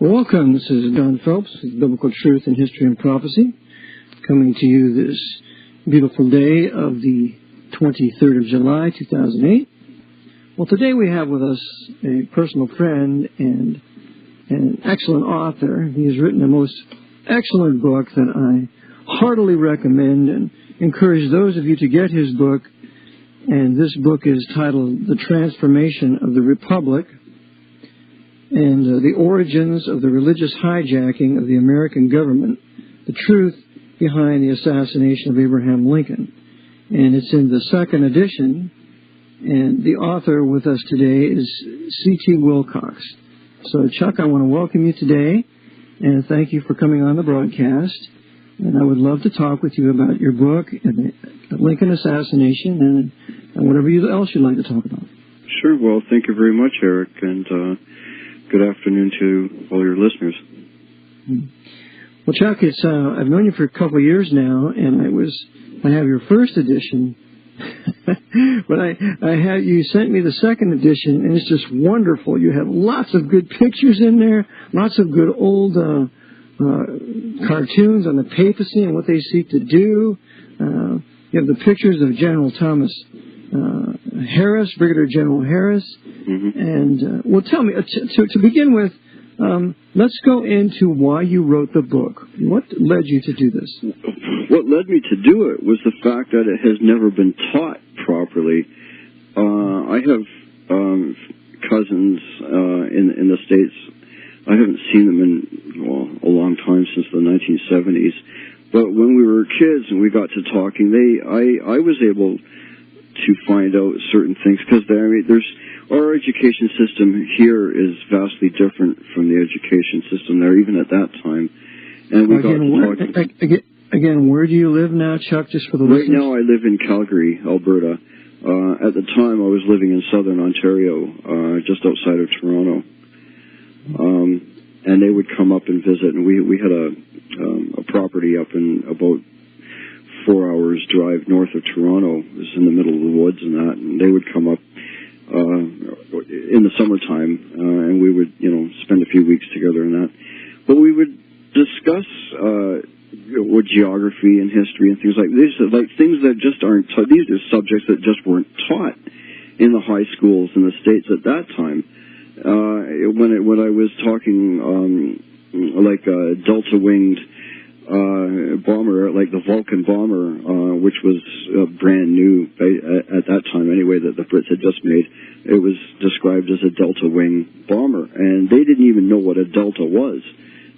Welcome. This is Jon Phelps with Biblical Truth in History and Prophecy, coming to you this beautiful day of the 23rd of July, 2008. Well, today we have with us a personal friend and an excellent author. He has written a most excellent book that I heartily recommend and encourage those of you to get his book. And this book is titled The Transformation of the Republic, and the origins of the religious hijacking of the American government, the truth behind the assassination of Abraham Lincoln. And it's in the second edition, and the author with us today is C.T. Wilcox. So, Chuck, I want to welcome you today, and thank you for coming on the broadcast. And I would love to talk with you about your book, and the Lincoln assassination, and whatever else you'd like to talk about. Sure. Well, thank you very much, Eric, and good afternoon to all your listeners. Well, Chuck, I've known you for a couple of years now, and I have your first edition, but you sent me the second edition, and it's just wonderful. You have lots of good pictures in there, lots of good old cartoons on the papacy and what they seek to do. You have the pictures of General Thomas Harris, Brigadier General Harris. Mm-hmm. And, well, tell me, to begin with, let's go into why you wrote the book. What led you to do this? What led me to do it was the fact that it has never been taught properly. I have cousins in the States. I haven't seen them in a long time, since the 1970s. But when we were kids and we got to talking, I was able to find out certain things, because our education system here is vastly different from the education system there, even at that time. And we got to talk. Again, where do you live now, Chuck? Just for the listeners? Right now, I live in Calgary, Alberta. At the time, I was living in southern Ontario, just outside of Toronto. And they would come up and visit, and we had a property up in about 4 hours drive north of Toronto. It was in the middle of the woods and that, and they would come up in the summertime, and we would, spend a few weeks together and that. But we would discuss geography and history and things like this, like things that just aren't taught. These are subjects that just weren't taught in the high schools in the States at that time. When I was talking like a delta-winged bomber, like the Vulcan bomber, which was brand new at that time anyway, that the Brits had just made. It was described as a delta-wing bomber, and they didn't even know what a delta was.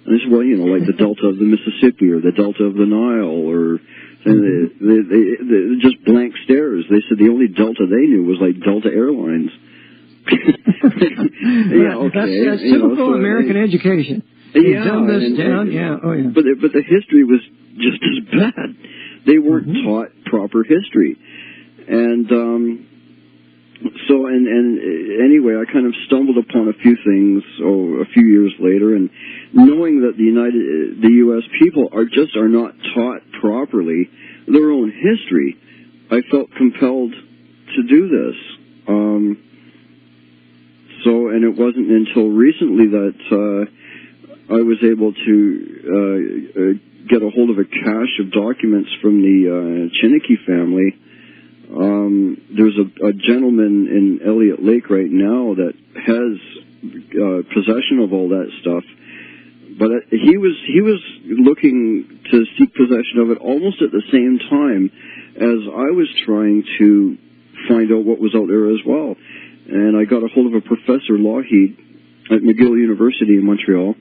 And I said, well, like the delta of the Mississippi or the delta of the Nile, or they just blank stares. They said the only delta they knew was like Delta Airlines. Yeah, okay. That's typical American education. You dumb this down, yeah. Oh, yeah. But the history was just as bad. They weren't taught proper history, and anyway, I kind of stumbled upon a few things a few years later, and knowing that the U.S. people are not taught properly their own history, I felt compelled to do this. And it wasn't until recently that I was able to get a hold of a cache of documents from the Chiniki family. There's a gentleman in Elliott Lake right now that has possession of all that stuff, but he was looking to seek possession of it almost at the same time as I was trying to find out what was out there as well. And I got a hold of a Professor Lougheed at McGill University in Montreal,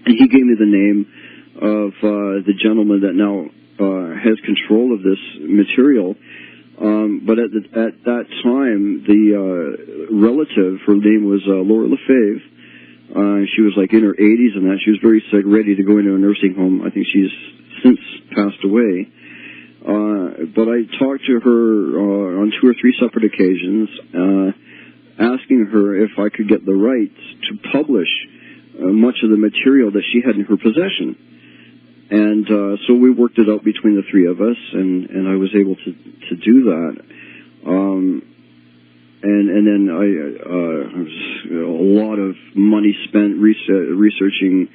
and he gave me the name of the gentleman that now has control of this material. But at that time, the relative, her name was Laura Lefebvre. She was like in her 80s and that. She was very sick, ready to go into a nursing home. I think she's since passed away. But I talked to her on 2 or 3 separate occasions, asking her if I could get the rights to publish much of the material that she had in her possession. And so we worked it out between the three of us, and I was able to do that. and then a lot of money spent researching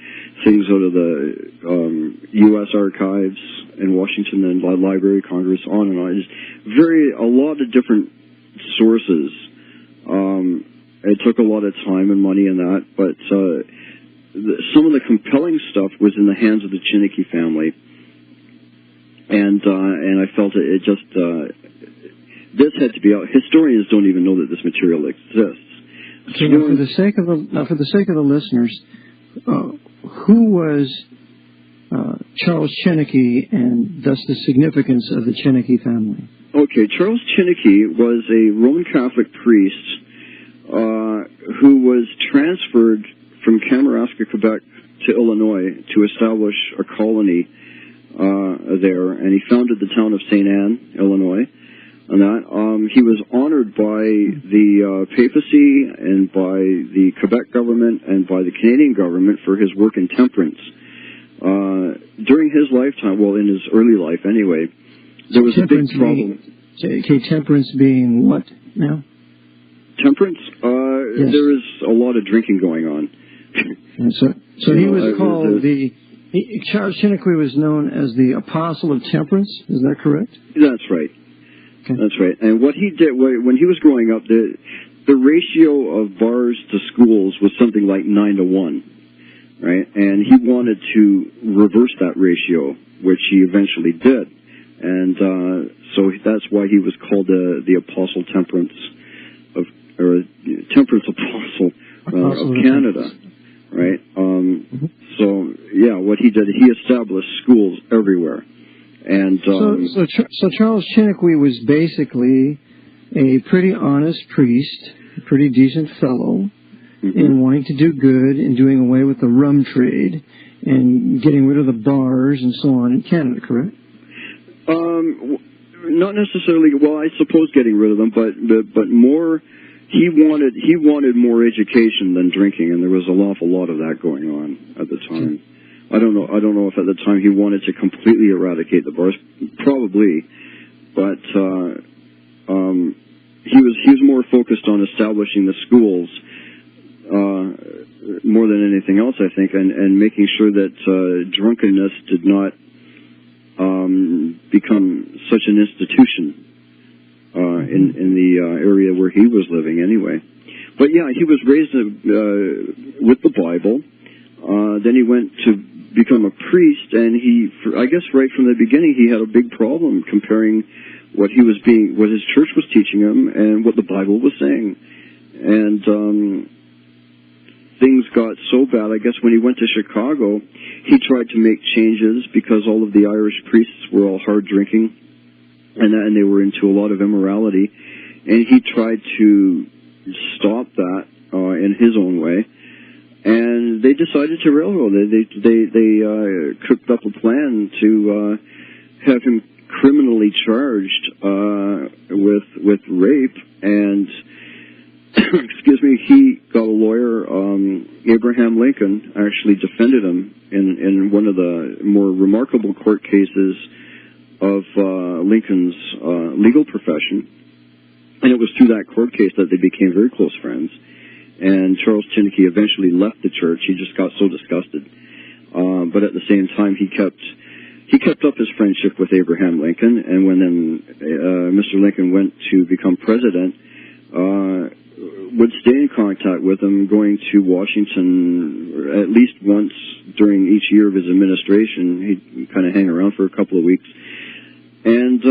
things out of the U.S. archives in Washington and Library of Congress, on and on. Just a lot of different sources. It took a lot of time and money in that, but some of the compelling stuff was in the hands of the Chineke family, and I felt it just. This had to be out. Historians don't even know that this material exists. So for the sake of the listeners, who was Charles Chineke, and thus the significance of the Chineke family? Okay, Charles Chineke was a Roman Catholic priest who was transferred from Kamouraska, Quebec, to Illinois to establish a colony there, and he founded the town of St. Anne, Illinois. And that he was honored by the papacy and by the Quebec government and by the Canadian government for his work in temperance. During his lifetime, well, in his early life anyway, there was a big problem. Temperance being what now? Temperance? Yes. There is a lot of drinking going on. So he was called Charles Chineke was known as the Apostle of Temperance. Is that correct? That's right. Okay. That's right. And what he did when he was growing up, the ratio of bars to schools was something like 9-to-1, right? And he wanted to reverse that ratio, which he eventually did. And so that's why he was called the Apostle Temperance Temperance Apostle of Canada, right? So yeah, what he did, he established schools everywhere. And so Charles Chineke was basically a pretty honest priest, a pretty decent fellow, in wanting to do good and doing away with the rum trade and getting rid of the bars and so on in Canada, correct? Not necessarily. Well, I suppose getting rid of them, but more. He wanted more education than drinking, and there was an awful lot of that going on at the time. I don't know if at the time he wanted to completely eradicate the bars, probably, but he was more focused on establishing the schools more than anything else, I think, and making sure that drunkenness did not become such an institution in the area where he was living, anyway. But yeah, he was raised with the Bible. Then he went to become a priest, and I guess right from the beginning, he had a big problem comparing what his church was teaching him and what the Bible was saying. And things got so bad, I guess when he went to Chicago, he tried to make changes because all of the Irish priests were all hard drinking, and they were into a lot of immorality, and he tried to stop that in his own way. And they decided to railroad. They cooked up a plan to have him criminally charged with rape. And excuse me, he got a lawyer. Abraham Lincoln actually defended him in one of the more remarkable court cases of Lincoln's legal profession. And it was through that court case that they became very close friends. And Charles Chineke eventually left the church. He just got so disgusted. But at the same time, he kept up his friendship with Abraham Lincoln. And when Mr. Lincoln went to become president, would stay in contact with him, going to Washington at least once during each year of his administration. He'd kind of hang around for a couple of weeks. And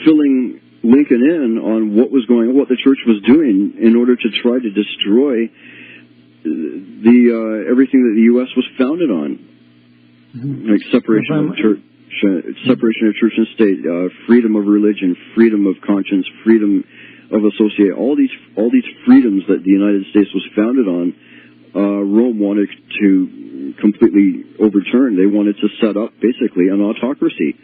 filling Lincoln in on what was going on, what the church was doing in order to try to destroy everything that the U.S. was founded on, like separation of church and state, freedom of religion, freedom of conscience, freedom of association, all these freedoms that the United States was founded on. Rome wanted to completely overturn. They wanted to set up basically an autocracy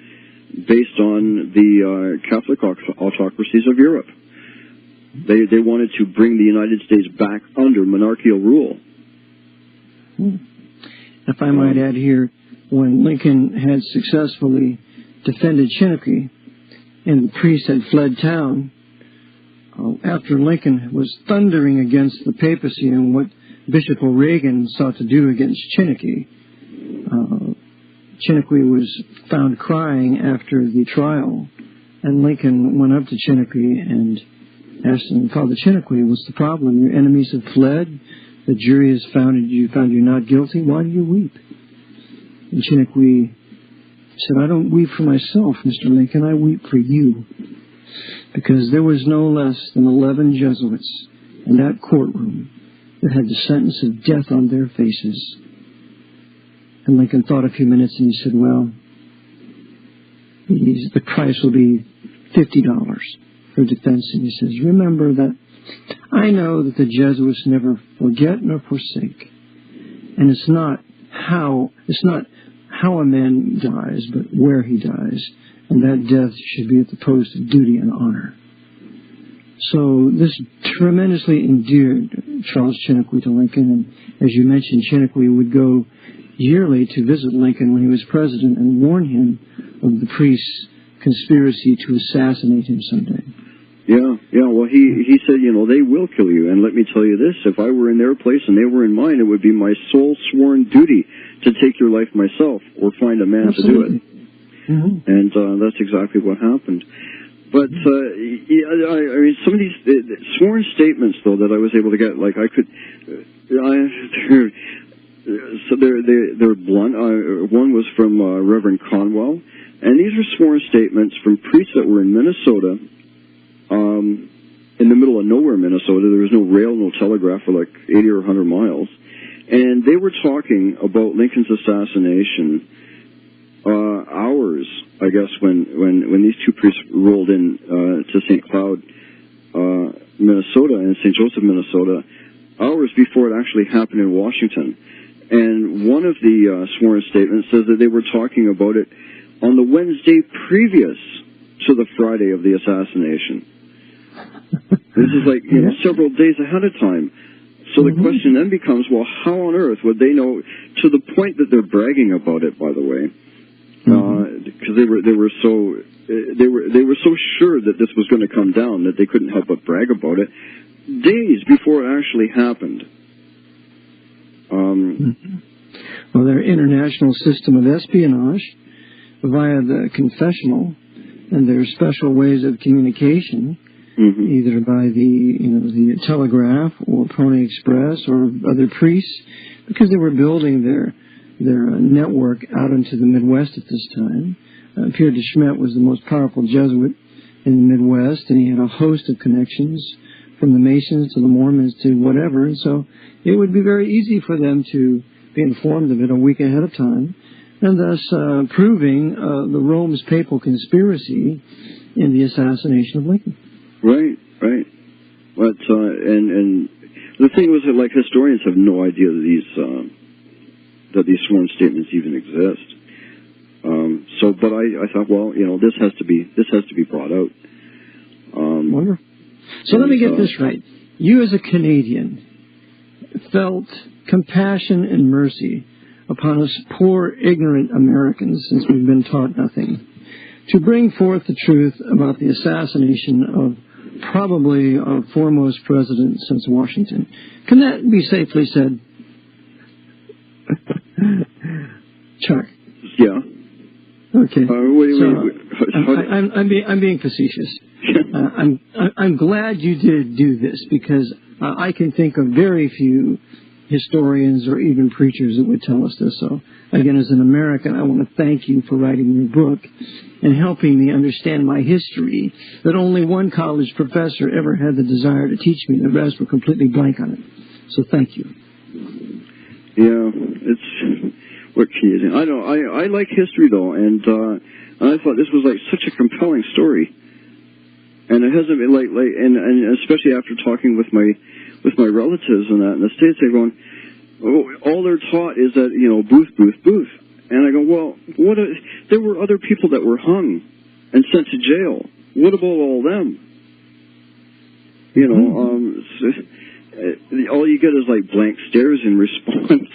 based on the Catholic autocracies of Europe. They wanted to bring the United States back under monarchical rule. If I might add here, when Lincoln had successfully defended Chineke and the priest had fled town, after Lincoln was thundering against the papacy and what Bishop O'Regan sought to do against Chinnicky, Chinnicky was found crying after the trial, and Lincoln went up to Chinnicky and asked him, Father Chinnicky, what's the problem? Your enemies have fled. The jury has found you not guilty. Why do you weep? And Chinnicky said, I don't weep for myself, Mr. Lincoln. I weep for you. Because there was no less than 11 Jesuits in that courtroom that had the sentence of death on their faces. And Lincoln thought a few minutes and he said, well, the price will be $50 for defense. And he says, remember that I know that the Jesuits never forget nor forsake. And it's not how a man dies, but where he dies. And that death should be at the post of duty and honor. So this tremendously endeared Charles Chinnicky to Lincoln. And as you mentioned, Chinnicky would go yearly to visit Lincoln when he was president and warn him of the priests' conspiracy to assassinate him someday. Yeah. Well, he said, they will kill you. And let me tell you this, if I were in their place and they were in mine, it would be my sole sworn duty to take your life myself or find a man to do it. Mm-hmm. And that's exactly what happened. But, I mean, some of these sworn statements, though, that I was able to get, like they're blunt. One was from Reverend Conwell, and these are sworn statements from priests that were in Minnesota, in the middle of nowhere, Minnesota. There was no rail, no telegraph for like 80 or 100 miles. And they were talking about Lincoln's assassination hours, I guess, when these two priests rolled in to St. Cloud, Minnesota, and St. Joseph, Minnesota, hours before it actually happened in Washington. And one of the sworn statements says that they were talking about it on the Wednesday previous to the Friday of the assassination. This is like several days ahead of time. So the question then becomes, well, how on earth would they know, to the point that they're bragging about it, by the way, because they were so sure that this was going to come down that they couldn't help but brag about it days before it actually happened. Well, their international system of espionage via the confessional and their special ways of communication, either by the telegraph or Pony Express or other priests, because they were building their network out into the Midwest at this time. Pierre de Smet was the most powerful Jesuit in the Midwest, and he had a host of connections from the Masons to the Mormons to whatever, and so it would be very easy for them to be informed of it a week ahead of time, and thus proving the Rome's papal conspiracy in the assassination of Lincoln. Right. But and the thing was that, like, historians have no idea that these sworn statements even exist. But I thought, well, this has to be brought out. Wonderful. So let me get this right. You, as a Canadian, felt compassion and mercy upon us poor, ignorant Americans, since we've been taught nothing, to bring forth the truth about the assassination of probably our foremost president since Washington. Can that be safely said? Chuck? Yeah. Okay. I'm being facetious. I'm glad you did do this, because I can think of very few historians or even preachers that would tell us this. So, again, as an American, I want to thank you for writing your book and helping me understand my history that only one college professor ever had the desire to teach me. The rest were completely blank on it. So thank you. Yeah, it's... What can you do? I know. I like history, though, and I thought this was like such a compelling story, and it hasn't been and especially after talking with my relatives and that in the States, they're going, all they're taught is that Booth, and I go, well, there were other people that were hung and sent to jail. What about all them? All you get is like blank stares in response.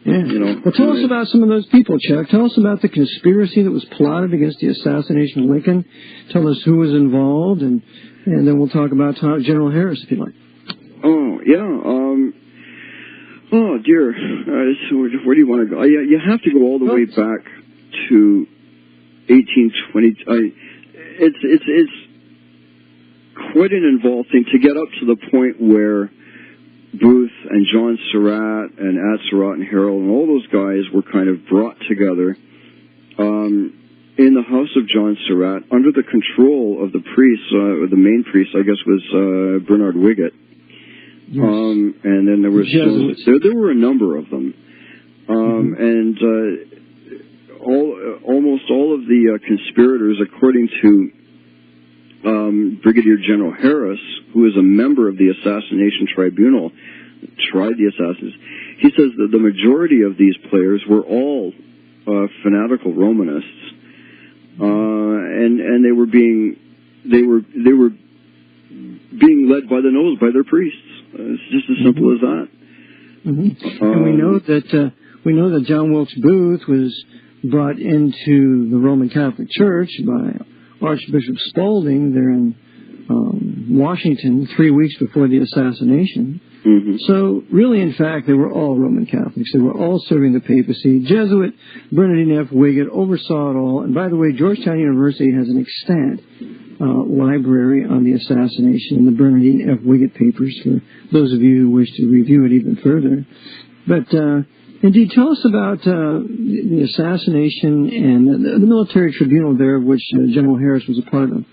Yeah. You know. Well, tell us about some of those people, Chuck. Tell us about the conspiracy that was plotted against the assassination of Lincoln. Tell us who was involved, and then we'll talk about General Harris, if you like. Oh, yeah. Oh, dear. So where do you want to go? You have to go all the way back to 1820. It's quite an involved thing to get up to the point where Booth and John Surratt and Surratt and Harold and all those guys were kind of brought together in the house of John Surratt under the control of the priest, the main priest, I guess, was Bernard Wiggett. Yes. And then there was there were a number of them, and almost all of the conspirators, according to Brigadier General Harris, who is a member of the assassination tribunal, tried the assassins. He says that the majority of these players were all fanatical Romanists, and they were being led by the nose by their priests. It's just as simple as that. And we know that John Wilkes Booth was brought into the Roman Catholic Church by Archbishop Spalding there in Washington 3 weeks before the assassination. So, really, in fact, they were all Roman Catholics. They were all serving the papacy. Jesuit Bernardine F. Wiggett oversaw it all. And, by the way, Georgetown University has an extant library on the assassination and the Bernardine F. Wiggett papers for those of you who wish to review it even further. But, indeed, tell us about the assassination and the military tribunal there, of which General Harris was a part of.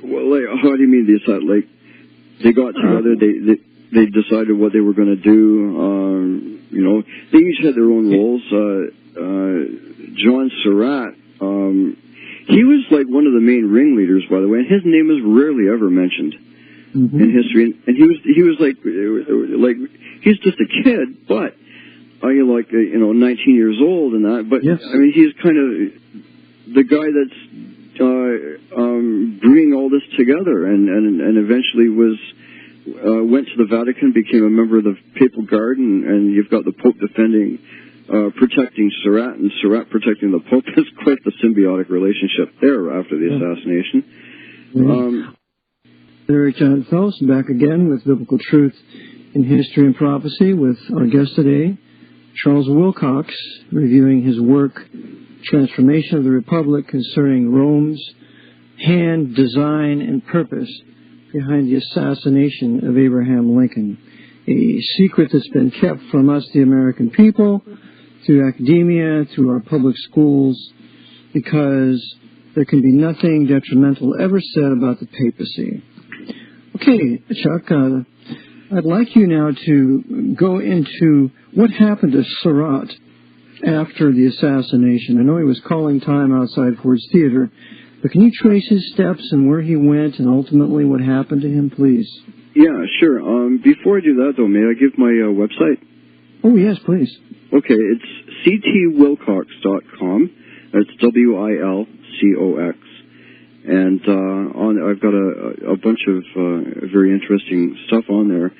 Well, how do you mean like they got together, they decided what they were going to do. You know, they each had their own roles. John Surratt, he was like one of the main ringleaders, by the way, and his name is rarely ever mentioned in history. And he was like he's just a kid, but 19 years old and that. But yes. I mean, he's kind of the guy that's bringing all this together, and eventually went to the Vatican, became a member of the Papal Guard, and you've got the Pope protecting Surratt, and Surratt protecting the Pope. It's quite the symbiotic relationship there after the assassination. Eric Jon Phelps, back again with Biblical Truth in History and Prophecy with our guest today, Charles Wilcox, reviewing his work, Transformation of the Republic, concerning Rome's hand, design, and purpose behind the assassination of Abraham Lincoln. A secret that's been kept from us, the American people, through academia, through our public schools, because there can be nothing detrimental ever said about the papacy. Okay, Chuck, I'd like you now to go into what happened to Surratt after the assassination. I know he was calling time outside Ford's Theater, but can you trace his steps and where he went and ultimately what happened to him, please? Yeah, sure. Before I do that, though, may I give my website? Oh, yes, please. Okay, it's ctwilcox.com. That's Wilcox. And I've got a bunch of very interesting stuff on there.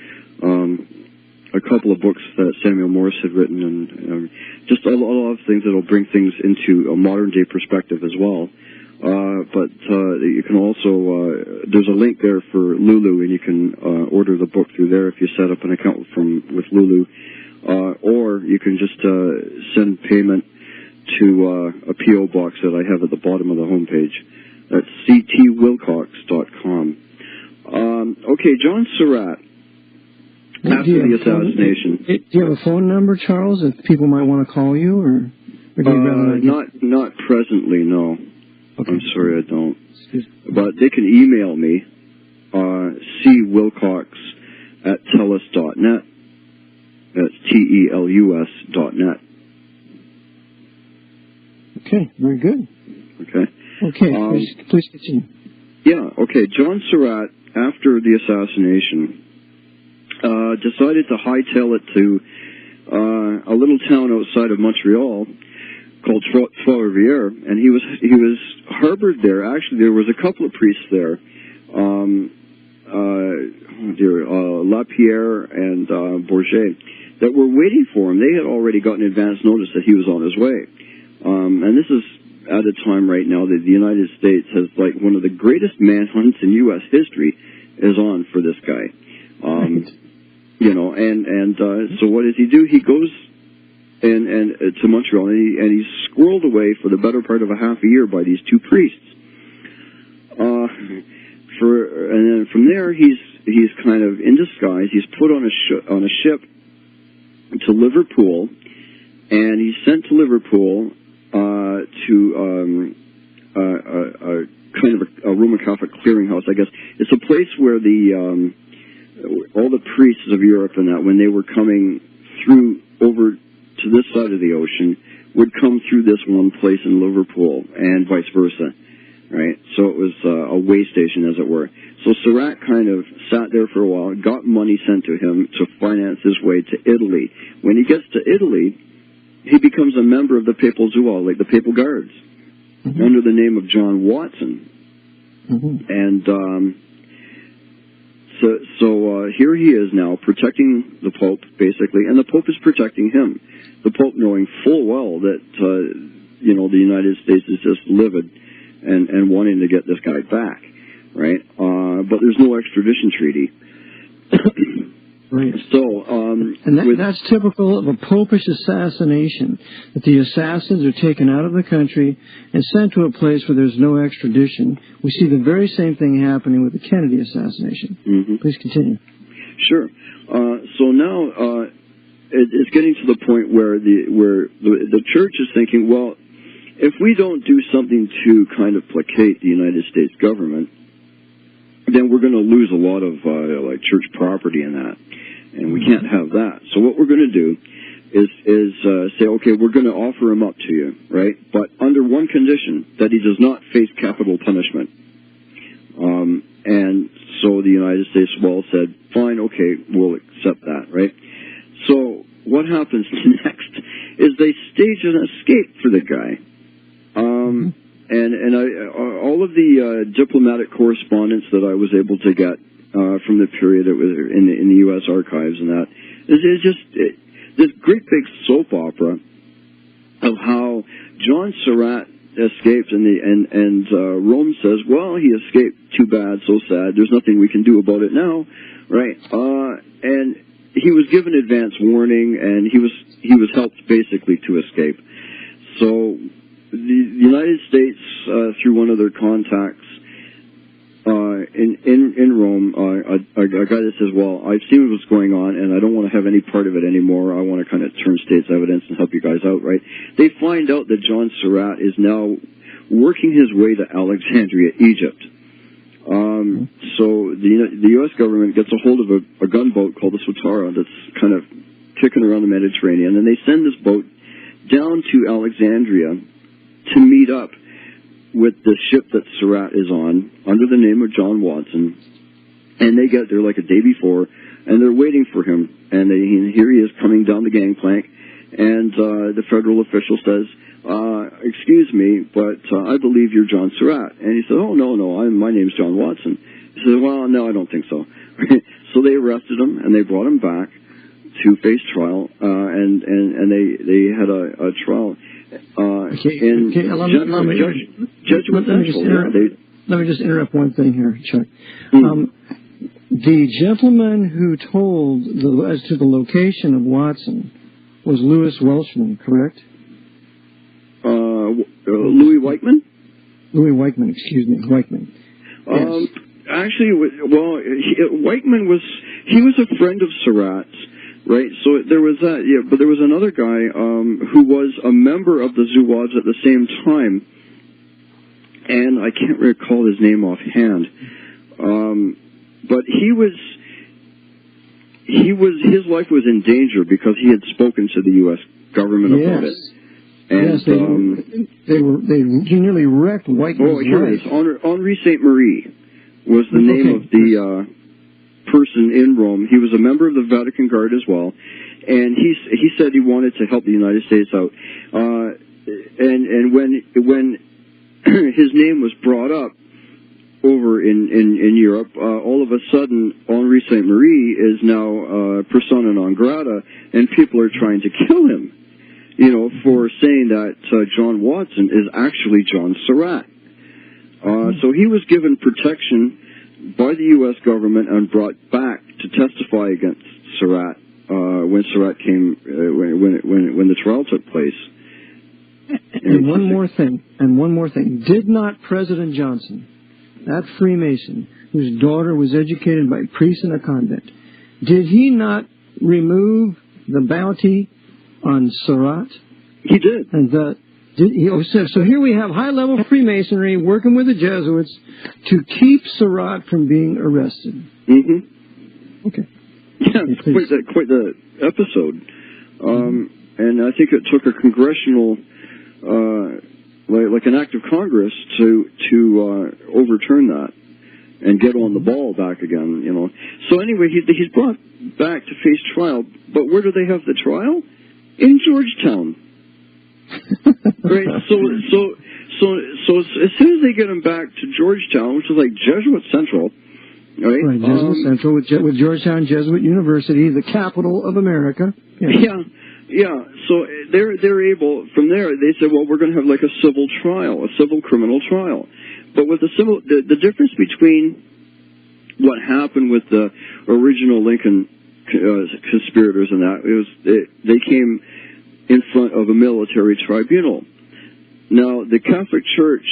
A couple of books that Samuel Morse had written, and just a lot of things that will bring things into a modern-day perspective as well. But you can also, there's a link there for Lulu, and you can order the book through there if you set up an account with Lulu. Or you can just send payment to a P.O. box that I have at the bottom of the homepage. That's ctwilcox.com. Okay, John Surratt. After the assassination. Do you have a phone number, Charles, if people might want to call you, or do you rather not presently, no. Okay. I'm sorry, I don't. But they can email me, cwilcox@telus.net. That's TELUS.net. Okay, very good. Okay. Okay, please continue. Yeah, okay. John Surratt, after the assassination, decided to hightail it to a little town outside of Montreal called Trois-Rivières, and he was harbored there. Actually, there was a couple of priests there. Lapierre and Bourget that were waiting for him. They had already gotten advance notice that he was on his way. And this is at a time right now that the United States has like one of the greatest manhunts in U.S. history is on for this guy. You know, so what does he do? He goes and to Montreal, and he's squirreled away for the better part of a half a year by these two priests. And then from there, he's kind of in disguise. He's put on a ship to Liverpool, and he's sent to Liverpool to kind of a Roman Catholic clearinghouse, I guess. It's a place where all the priests of Europe and that, when they were coming through over to this side of the ocean, would come through this one place in Liverpool, and vice versa, right? So it was a way station, as it were. So Surratt kind of sat there for a while, got money sent to him to finance his way to Italy. When he gets to Italy, he becomes a member of the Papal Zoology, like the Papal Guards, under the name of John Watson. And so here he is now protecting the Pope, basically, and the Pope is protecting him. The Pope knowing full well that, you know, the United States is just livid and wanting to get this guy back, right? But there's no extradition treaty. Right. So, and that's typical of a popish assassination, that the assassins are taken out of the country and sent to a place where there's no extradition. We see the very same thing happening with the Kennedy assassination. Please continue. Sure. So now it's getting to the point where the church is thinking, well, if we don't do something to kind of placate the United States government, then we're going to lose a lot of like church property in that, and we can't have that. So what we're going to do is say, okay, we're going to offer him up to you, right? But under one condition, that he does not face capital punishment. And so the United States said, fine, okay, we'll accept that, right? So what happens next is they stage an escape for the guy. And all of the diplomatic correspondence that I was able to get from the period it was in the U.S. archives and that is just this great big soap opera of how John Surratt escaped, and Rome says, well, he escaped. Too bad, so sad. There's nothing we can do about it now, right? And he was given advance warning, and he was helped basically to escape. So the United States, through one of their contacts in Rome, a guy that says, well, I've seen what's going on, and I don't want to have any part of it anymore. I want to kind of turn state's evidence and help you guys out, right? They find out that John Surratt is now working his way to Alexandria, Egypt. So the U.S. government gets a hold of a gunboat called the Sotara that's kind of kicking around the Mediterranean, and they send this boat down to Alexandria to meet up with the ship that Surratt is on under the name of John Watson. And they get there like a day before, and they're waiting for him. And here he is coming down the gangplank, and the federal official says, excuse me, but I believe you're John Surratt. And he said, oh, no, my name's John Watson. He said, well, no, I don't think so. So they arrested him, and they brought him back to face trial, and they had a trial Let me just interrupt one thing here, Chuck. The gentleman who told as to the location of Watson was Louis Welshman, correct? Louis Weichmann? Louis Weichmann, excuse me, Weichmann. Yes. Actually, well, Weichmann was a friend of Surratt's, right? So there was that, yeah. But there was another guy who was a member of the Zouaves at the same time, and I can't recall his name offhand. But his life was in danger because he had spoken to the U.S. government about it. And, yes, he nearly wrecked Weichmann's life. Oh, here it is. Henri Sainte-Marie was the name of the person in Rome. He was a member of the Vatican Guard as well, and he said he wanted to help the United States out. And when his name was brought up, over in Europe, all of a sudden Henri Sainte-Marie is now persona non grata, and people are trying to kill him, for saying that John Watson is actually John Surratt. So he was given protection by the U.S. government and brought back to testify against Surratt when Surratt came when the trial took place. And one more thing. Did not President Johnson, that Freemason, whose daughter was educated by priests in a convent, did he not remove the bounty on Surratt? He did. And so here we have high-level Freemasonry working with the Jesuits to keep Surratt from being arrested. Mm-hmm. Okay. Yeah, quite the episode. And I think it took a congressional, like an act of Congress to overturn that and get on the ball back again, So anyway, he's brought back to face trial. But where do they have the trial? In Georgetown. Right. So as soon as they get him back to Georgetown, which is like Jesuit Central, right? Right, Jesuit Central with Georgetown Jesuit University, the capital of America. Yeah. So they're able, from there, they said, well, we're going to have like a civil trial, a civil criminal trial. But with the difference between what happened with the original Lincoln conspirators and that, they came in front of a military tribunal. Now, the Catholic Church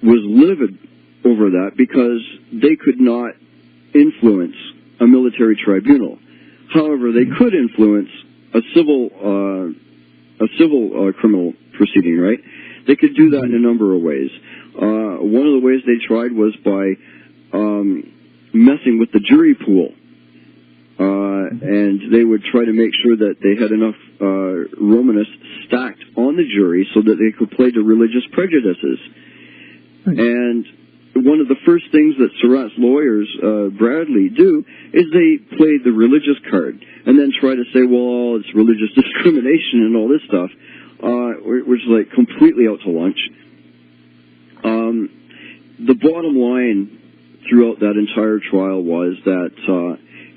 was livid over that because they could not influence a military tribunal. However, they could influence a civil criminal proceeding, right? They could do that in a number of ways. One of the ways they tried was by messing with the jury pool. And they would try to make sure that they had enough Romanists stacked on the jury so that they could play to religious prejudices. And one of the first things that Surratt's lawyers, Bradley, do is they play the religious card and then try to say, well, it's religious discrimination and all this stuff, which is like completely out to lunch. The bottom line throughout that entire trial was that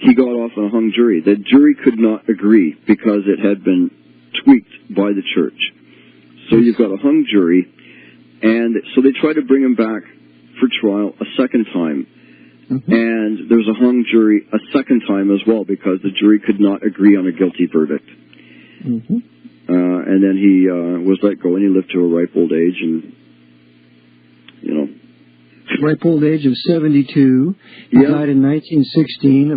he got off on a hung jury. The jury could not agree because it had been tweaked by the church. So you've got a hung jury, and so they tried to bring him back for trial a second time. And there was a hung jury a second time as well because the jury could not agree on a guilty verdict. And then he was let go, and he lived to a ripe old age, and ripe old age of 72. He died in 1916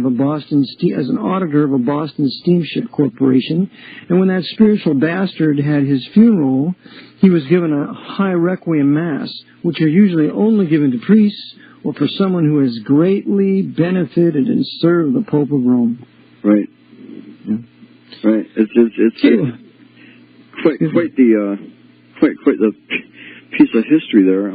as an auditor of a Boston Steamship Corporation. And when that spiritual bastard had his funeral, he was given a high requiem mass, which are usually only given to priests or for someone who has greatly benefited and served the Pope of Rome. Right. Yeah. Right. It's quite the piece of history there.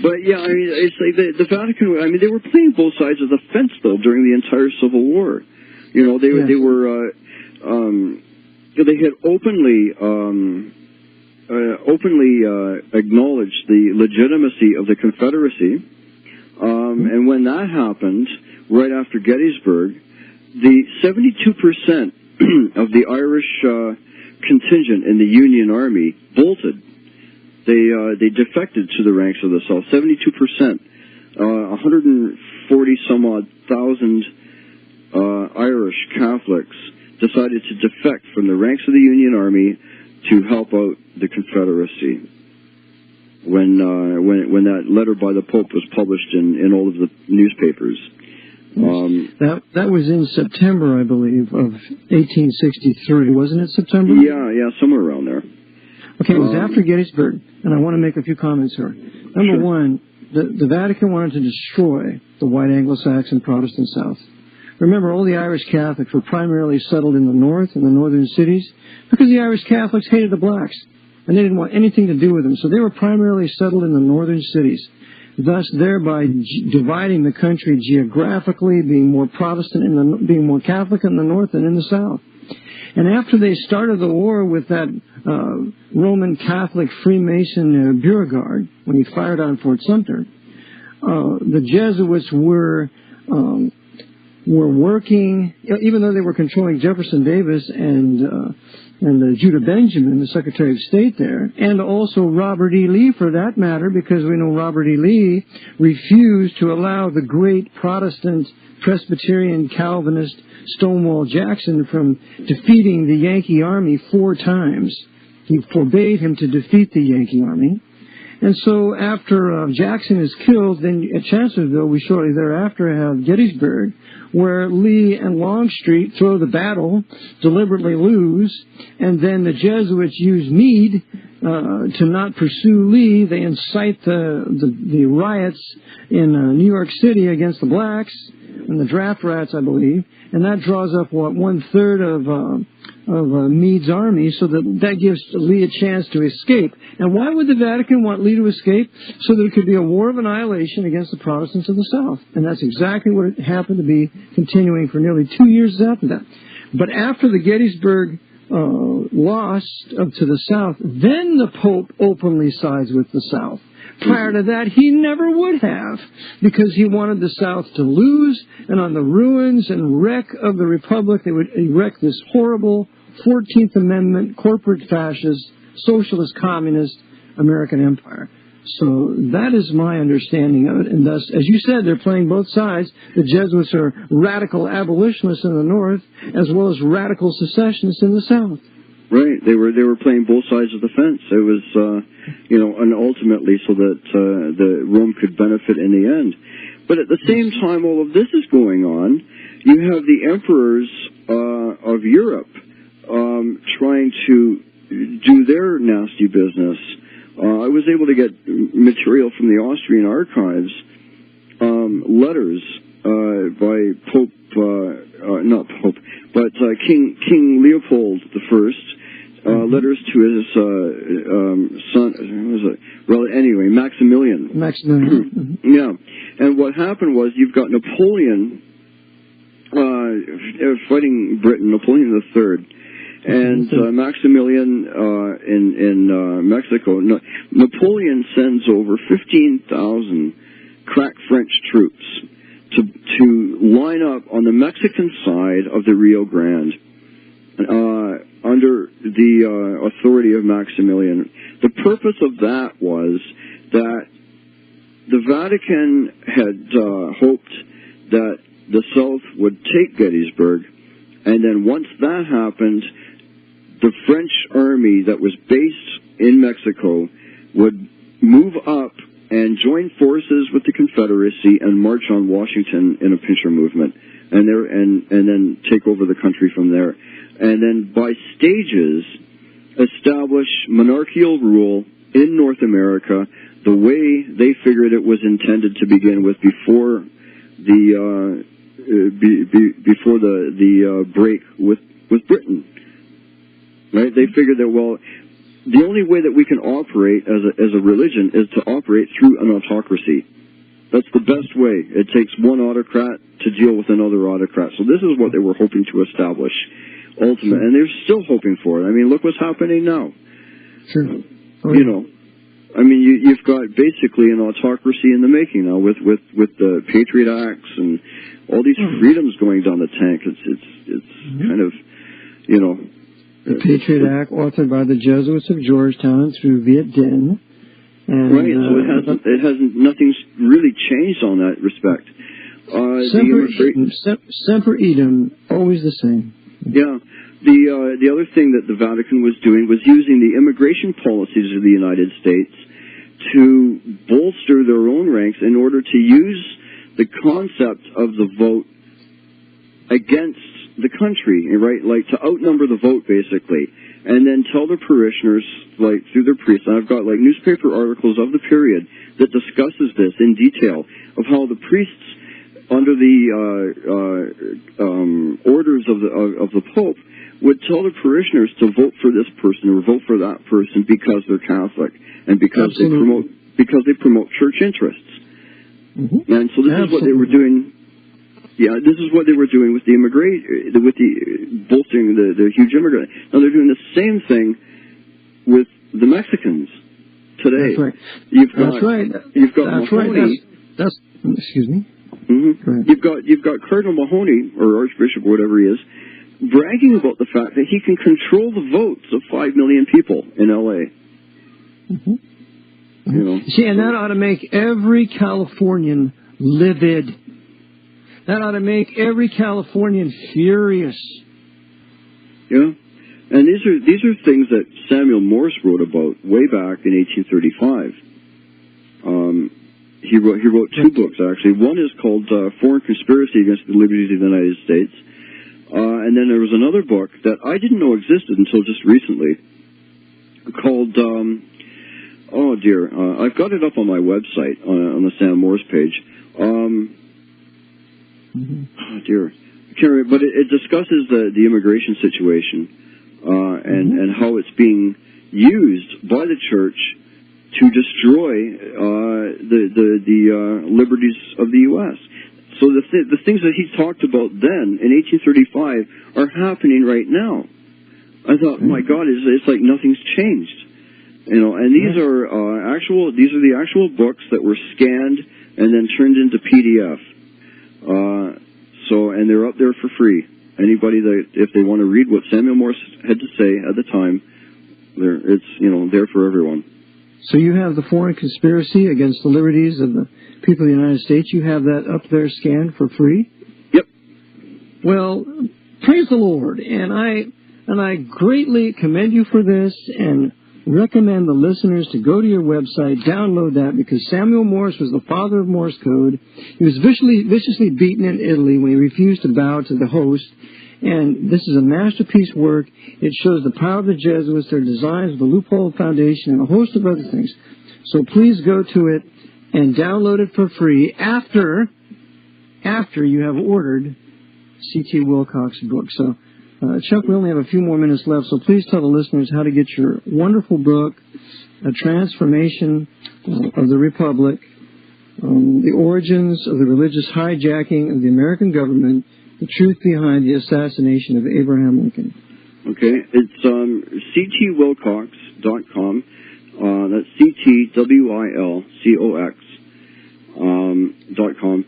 But yeah, I mean, it's like the Vatican. I mean, they were playing both sides of the fence though during the entire Civil War. They had openly acknowledged the legitimacy of the Confederacy, and when that happened, right after Gettysburg, the 72% of the Irish contingent in the Union Army bolted. They defected to the ranks of the South. 72%, 140 some odd thousand Irish Catholics decided to defect from the ranks of the Union Army to help out the Confederacy. When that letter by the Pope was published in all of the newspapers. That was in September, I believe, of 1863, wasn't it? September? Yeah, somewhere around there. Okay, it was after Gettysburg, and I want to make a few comments here. Number one, the Vatican wanted to destroy the white Anglo-Saxon Protestant South. Remember, all the Irish Catholics were primarily settled in the north, in the northern cities, because the Irish Catholics hated the blacks, and they didn't want anything to do with them. So they were primarily settled in the northern cities, thus thereby dividing the country geographically, being more Protestant, being more Catholic in the north than in the south. And after they started the war with that Roman Catholic Freemason Beauregard, when he fired on Fort Sumter, the Jesuits were working, even though they were controlling Jefferson Davis and Judah Benjamin, the Secretary of State there, and also Robert E. Lee for that matter, because we know Robert E. Lee refused to allow the great Protestant, Presbyterian, Calvinist Stonewall Jackson from defeating the Yankee Army 4 times. He forbade him to defeat the Yankee Army. And so after Jackson is killed, then at Chancellorsville, we shortly thereafter have Gettysburg, where Lee and Longstreet throw the battle, deliberately lose, and then the Jesuits use Meade to not pursue Lee. They incite the riots in New York City against the blacks and the draft rats, I believe, and that draws up, 1/3 of Meade's army, so that gives Lee a chance to escape. And why would the Vatican want Lee to escape? So that it could be a war of annihilation against the Protestants of the South. And that's exactly what it happened to be, continuing for nearly 2 years after that. But after the Gettysburg loss to the South, then the Pope openly sides with the South. Prior to that, he never would have, because he wanted the South to lose, and on the ruins and wreck of the Republic, they would erect this horrible 14th Amendment, corporate fascist, socialist, communist American empire. So that is my understanding of it, and thus, as you said, they're playing both sides. The Jesuits are radical abolitionists in the North, as well as radical secessionists in the South. Right, they were playing both sides of the fence. It was, and ultimately so that the Rome could benefit in the end. But at the same time, all of this is going on. You have the emperors of Europe trying to do their nasty business. I was able to get material from the Austrian archives, letters by Pope, not Pope, but King Leopold I. Letters to his son, anyway, Maximilian. Maximilian. Yeah. And what happened was you've got Napoleon fighting Britain, Napoleon III, and Maximilian in Mexico. Napoleon sends over 15,000 crack French troops to line up on the Mexican side of the Rio Grande, under the authority of Maximilian. The purpose of that was that the Vatican had hoped that the South would take Gettysburg, and then once that happened, the French army that was based in Mexico would move up and join forces with the Confederacy and march on Washington in a pincer movement, and then take over the country from there. And then by stages establish monarchical rule in North America the way they figured it was intended to begin with before the break with Britain. Right? They figured that, well, the only way that we can operate as a religion is to operate through an autocracy. That's the best way. It takes one autocrat to deal with another autocrat. So this is what they were hoping to establish. Ultimate, and they're still hoping for it. I mean, look what's happening now. Sure. You've got basically an autocracy in the making now with the Patriot Acts and all these freedoms going down the tank. It's kind of, the Patriot Act, authored by the Jesuits of Georgetown through Viet Dinh. And, right. So nothing's really changed on that respect. Semper idem, always the same. Yeah. The other thing that the Vatican was doing was using the immigration policies of the United States to bolster their own ranks in order to use the concept of the vote against the country, right? Like to outnumber the vote, basically, and then tell their parishioners, like through their priests. And I've got like newspaper articles of the period that discusses this in detail of how the priests, under the orders of the Pope, would tell the parishioners to vote for this person or vote for that person because they're Catholic and because they promote church interests. Mm-hmm. And so this is what they were doing. Yeah, this is what they were doing with the bolstering the huge immigrant. Now they're doing the same thing with the Mexicans today. That's right. You've got Mahoney. That's, excuse me. Mm-hmm. You've got Cardinal Mahoney, or Archbishop, whatever he is, bragging about the fact that he can control the votes of 5 million people in L.A. Mm-hmm. You know, see, and that ought to make every Californian livid. That ought to make every Californian furious. Yeah, and these are things that Samuel Morse wrote about way back in 1835. He wrote 2 books, actually. One is called Foreign Conspiracy Against the Liberties of the United States, and then there was another book that I didn't know existed until just recently, called oh dear, I've got it up on my website on the Sam Morse page. Oh dear, I can't remember, but it discusses the immigration situation and how it's being used by the church to destroy the liberties of the U.S. So the things that he talked about then in 1835 are happening right now. I thought, my God, it's like nothing's changed. You know, and these are the actual books that were scanned and then turned into PDF. And they're up there for free. Anybody that, if they want to read what Samuel Morse had to say at the time, it's there for everyone. So you have the Foreign Conspiracy Against the Liberties of the People of the United States. You have that up there scanned for free? Yep. Well, praise the Lord, and I greatly commend you for this, and recommend the listeners to go to your website, download that, because Samuel Morse was the father of Morse code. He was viciously beaten in Italy when he refused to bow to the host. And this is a masterpiece work. It shows the power of the Jesuits, their designs, the Loophole Foundation, and a host of other things. So please go to it and download it for free after you have ordered C.T. Wilcox's book. So, Chuck, we only have a few more minutes left, so please tell the listeners how to get your wonderful book, A Transformation of the Republic, The Origins of the Religious Hijacking of the American Government, The Truth Behind the Assassination of Abraham Lincoln. Okay, it's ctwilcox.com. That's ctwilcox.com.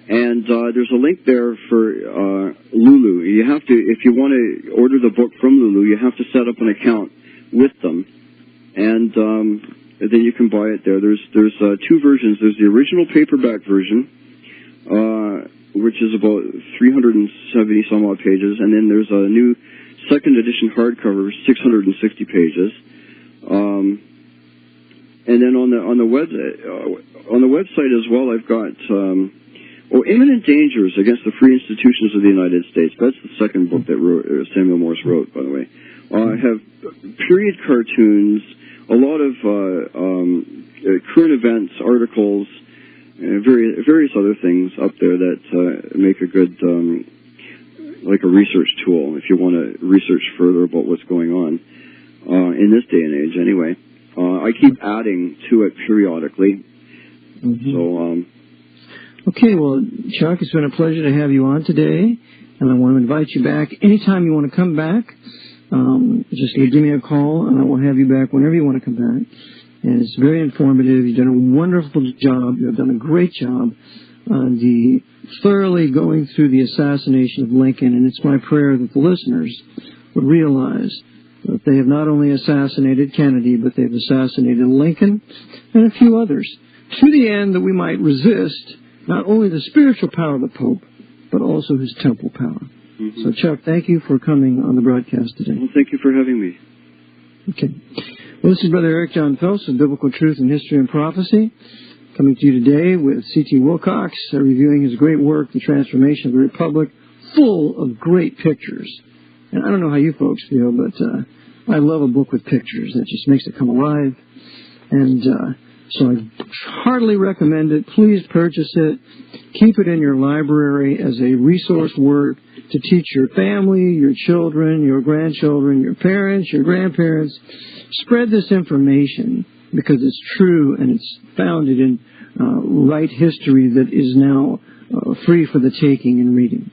And there's a link there for Lulu. You have to, if you want to order the book from Lulu, you have to set up an account with them, and then you can buy it there. There's 2 versions. There's the original paperback version, which is about 370 some odd pages, and then there's a new second edition hardcover, 660 pages. And then on the website as well, I've got Imminent Dangers Against the Free Institutions of the United States. That's the second book that Samuel Morse wrote, by the way. I have period cartoons, a lot of current events, articles, various other things up there that make a good, like a research tool if you want to research further about what's going on in this day and age. Anyway, I keep adding to it periodically. So. Okay, well, Chuck, it's been a pleasure to have you on today, and I want to invite you back anytime you want to come back. Just give me a call, and I will have you back whenever you want to come back. And it's very informative. You've done a wonderful job. You've done a great job on thoroughly going through the assassination of Lincoln, and it's my prayer that the listeners would realize that they have not only assassinated Kennedy, but they've assassinated Lincoln and a few others, to the end that we might resist not only the spiritual power of the Pope, but also his temple power. So, Chuck, thank you for coming on the broadcast today. Well, thank you for having me. Okay. Well, this is Brother Eric Jon Phelps of Biblical Truth in History and Prophecy, coming to you today with C.T. Wilcox, reviewing his great work, The Transformation of the Republic, full of great pictures. And I don't know how you folks feel, but I love a book with pictures. That just makes it come alive. And so I heartily recommend it. Please purchase it. Keep it in your library as a resource work to teach your family, your children, your grandchildren, your parents, your grandparents. Spread this information because it's true and it's founded in right history that is now free for the taking and reading.